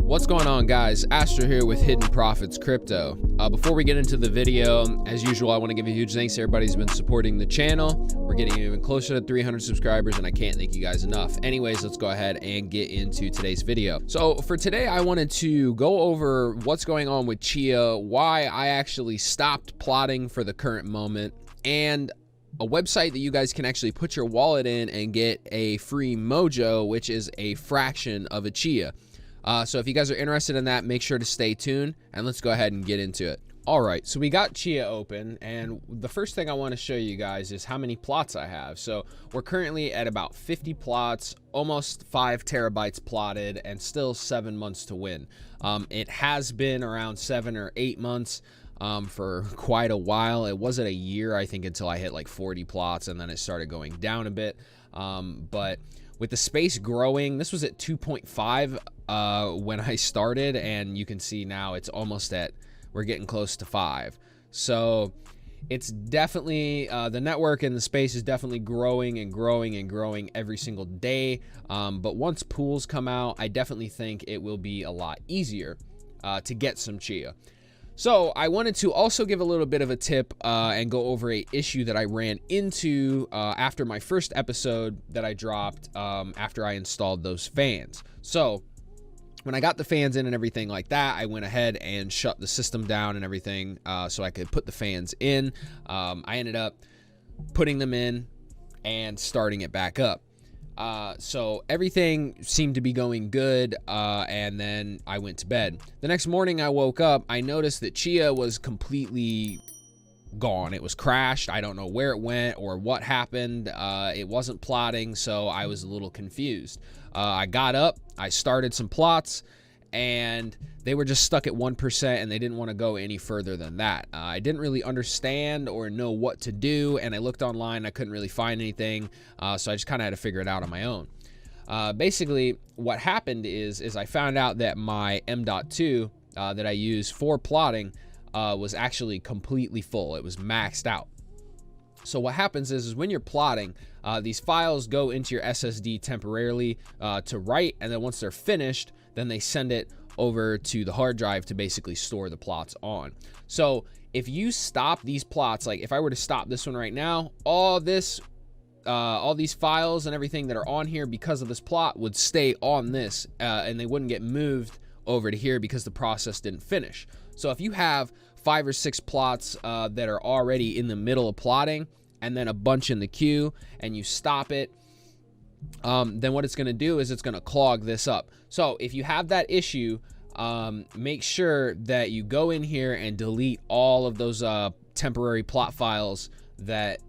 What's going on, guys? Astro here with Hidden Profits Crypto. Before we get into the video, as usual, I want to give a huge thanks to everybody who's been supporting the channel. We're getting even closer to 300 subscribers, and I can't thank you guys enough. Anyways, let's go ahead and get into today's video. So for today, I wanted to go over what's going on with Chia, why I actually stopped plotting for the current moment, and a website that you guys can actually put your wallet in and get a free mojo, which is a fraction of a Chia. So if you guys are interested in that, make sure to stay tuned, and let's go ahead and get into it. All right, so we got Chia open, and the first thing I want to show you guys is how many plots I have. So we're currently at about 50 plots, almost 5 terabytes plotted, and still 7 months to win. It has been around 7 or 8 months for quite a while. It wasn't a year, I think, until I hit like 40 plots, and then it started going down a bit. But with the space growing, this was at 2.5 when I started, and you can see now it's almost at, we're getting close to 5. So it's definitely, the network and the space is definitely growing and growing and growing every single day. But once pools come out, I definitely think it will be a lot easier to get some Chia. So I wanted to also give a little bit of a tip and go over a issue that I ran into after my first episode that I dropped after I installed those fans. So when I got the fans in and everything like that, I went ahead and shut the system down and everything so I could put the fans in. I ended up putting them in and starting it back up. So everything seemed to be going good, and then I went to bed. The next morning I woke up, I noticed that Chia was completely gone. It was crashed. I don't know where it went or what happened. It wasn't plotting, so I was a little confused. I got up, I started some plots, and they were just stuck at 1%, and they didn't want to go any further than that. I didn't really understand or know what to do, and I looked online. I couldn't really find anything, so I just kind of had to figure it out on my own. Basically, what happened is I found out that my M.2 that I use for plotting was actually completely full. It was maxed out. So what happens is when you're plotting, these files go into your SSD temporarily to write, and then once they're finished, then they send it over to the hard drive to basically store the plots on. So if you stop these plots, like if I were to stop this one right now, all these files and everything that are on here because of this plot would stay on this, and they wouldn't get moved over to here because the process didn't finish. So if you have 5 or 6 plots that are already in the middle of plotting, and then a bunch in the queue, and you stop it, then what it's going to do is it's going to clog this up. So if you have that issue, make sure that you go in here and delete all of those temporary plot files that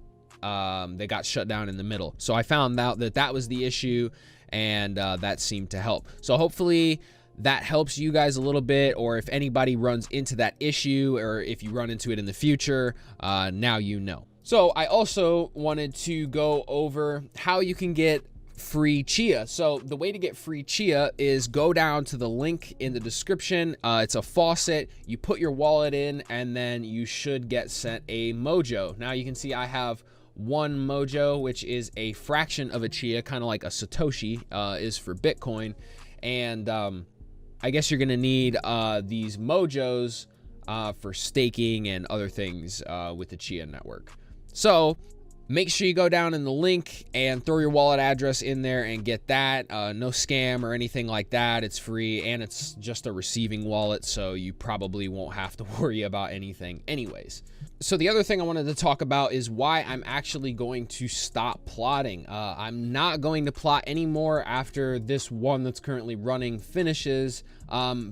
they got shut down in the middle. So I found out that that was the issue, and that seemed to help. So hopefully that helps you guys a little bit, or if anybody runs into that issue, or if you run into it in the future, now you know. So I also wanted to go over how you can get free Chia. So the way to get free Chia is go down to the link in the description. It's a faucet. You put your wallet in, and then you should get sent a mojo. Now you can see I have 1 mojo, which is a fraction of a Chia, kind of like a Satoshi is for Bitcoin. And I guess you're gonna need these mojos for staking and other things with the Chia network. So make sure you go down in the link and throw your wallet address in there and get that. No scam or anything like that. It's free, and it's just a receiving wallet, so you probably won't have to worry about anything anyways. So the other thing I wanted to talk about is why I'm actually going to stop plotting. I'm not going to plot anymore after this one that's currently running finishes,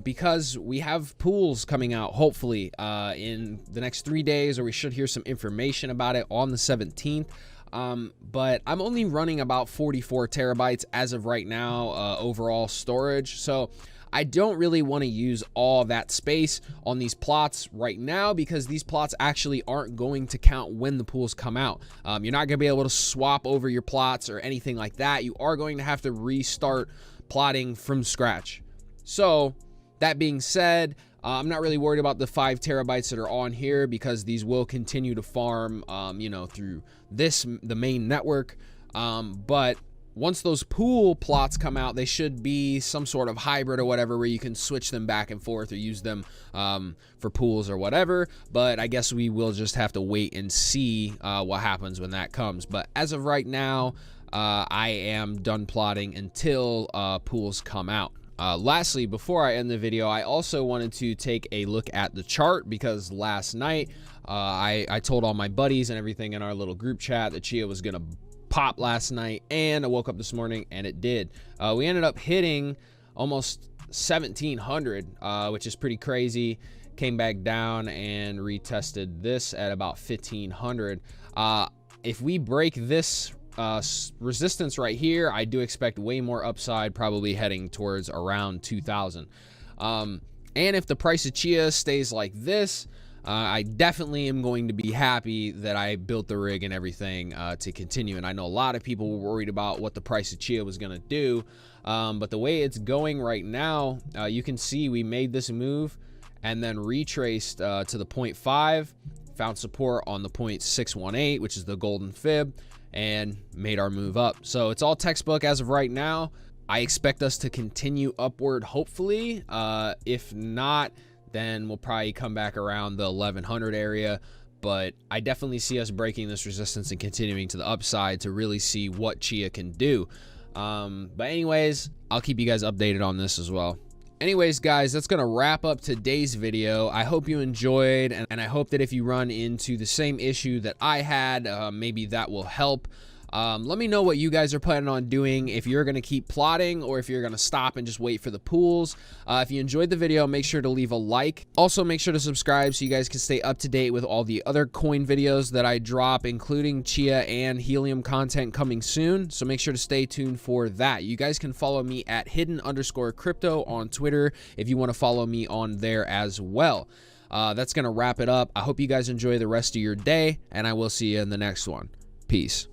because we have pools coming out, hopefully, in the next 3 days, or we should hear some information about it on the 17th. But I'm only running about 44 terabytes as of right now, overall storage. So I don't really want to use all that space on these plots right now, because these plots actually aren't going to count when the pools come out. You're not going to be able to swap over your plots or anything like that. You are going to have to restart plotting from scratch. So that being said, I'm not really worried about the 5 terabytes that are on here, because these will continue to farm, you know, through the main network. But once those pool plots come out, they should be some sort of hybrid or whatever, where you can switch them back and forth or use them for pools or whatever. But I guess we will just have to wait and see what happens when that comes. But as of right now, I am done plotting until pools come out. Lastly, before I end the video, I also wanted to take a look at the chart, because last night I told all my buddies and everything in our little group chat that Chia was gonna pop last night, and I woke up this morning and it did. We ended up hitting almost 1700, which is pretty crazy. Came back down and retested this at about 1500. If we break this resistance right here, I do expect way more upside, probably heading towards around 2000. And if the price of Chia stays like this, I definitely am going to be happy that I built the rig and everything to continue. And I know a lot of people were worried about what the price of Chia was going to do, but the way it's going right now, you can see we made this move and then retraced to the 0.5, found support on the 0.618, which is the golden fib, and made our move up. So it's all textbook as of right now. I expect us to continue upward, hopefully. If not, then we'll probably come back around the 1100 area. But I definitely see us breaking this resistance and continuing to the upside to really see what Chia can do. But anyways, I'll keep you guys updated on this as well. Anyways, guys, that's going to wrap up today's video. I hope you enjoyed, and I hope that if you run into the same issue that I had, maybe that will help. Let me know what you guys are planning on doing, if you're going to keep plotting or if you're going to stop and just wait for the pools. If you enjoyed the video, make sure to leave a like. Also, make sure to subscribe so you guys can stay up to date with all the other coin videos that I drop, including Chia and Helium content coming soon. So make sure to stay tuned for that. You guys can follow me at hidden_crypto on Twitter if you want to follow me on there as well. That's going to wrap it up. I hope you guys enjoy the rest of your day, and I will see you in the next one. Peace.